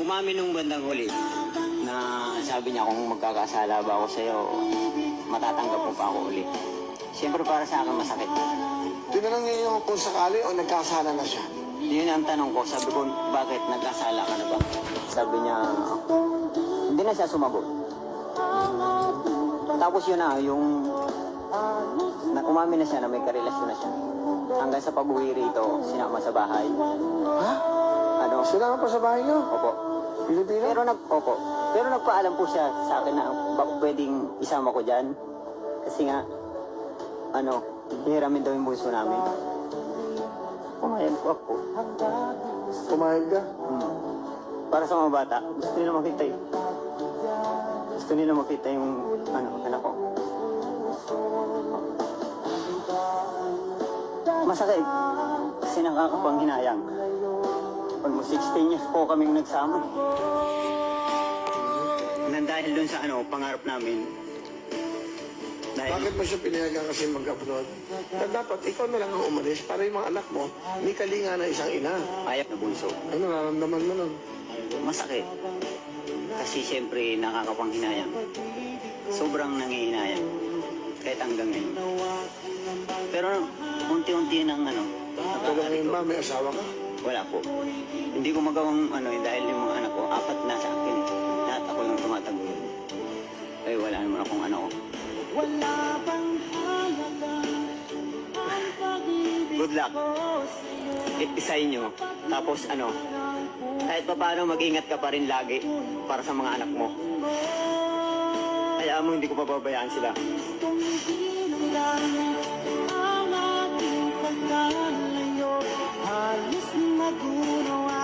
umamin nung bandang huli na sabi niya kung magkakasala ba ako sa'yo, matatanggap mo pa ako ulit. Siyempre para sa akin masakit. Tinanong niya yung kung sakali o nagkasala na siya. Yun ang tanong ko. Sabi ko, bakit nagkasala ka na ba? Sabi niya, hindi na siya sumagot. Tapos yun na, yung umamin na siya na may karelasyon na siya. Hanggang sa pag-uwi rito, sinama sa bahay. Ha? Ano? Sinama pa sa bahay niyo? Opo. Pilipino? Pero nagpaalam po siya sa akin na baka pwedeng isama ko dyan. Kasi nga, hihiramin daw yung bunso namin. Pumayag po ako. Pumayag ka? Para sa mga bata, gusto nila makita Gusto nila makita yung anak ko. Masakit. Kasi nakakapanghinayang. Almost 16 years po kaming nagsama. Nang dahil dun sa pangarap namin. Bakit mo siya pinayagan kasi mag-abroad? Dapat ikaw na lang ang umalis para yung mga anak mo, may kalinga na isang ina. Ayaw na bunso. Ano nararamdaman mo nun? Masakit. Kasi siyempre nakakapanghinayang. Sobrang nangihinayang. Kahit hanggang ngayon. Pero unti-unti nang Pero ngayon ba, may asawa ka? wala po. Hindi ko magawang dahil yung mga anak ko, 4 na sa akin. Lahat ako yung tumatagpo. Eh wala naman akong anak ko. Good luck. Isa inyo. Tapos kahit pa paano mag-ingat ka pa rin lagi para sa mga anak mo. Kaya mo hindi ko pababayaan sila. Halos magunaw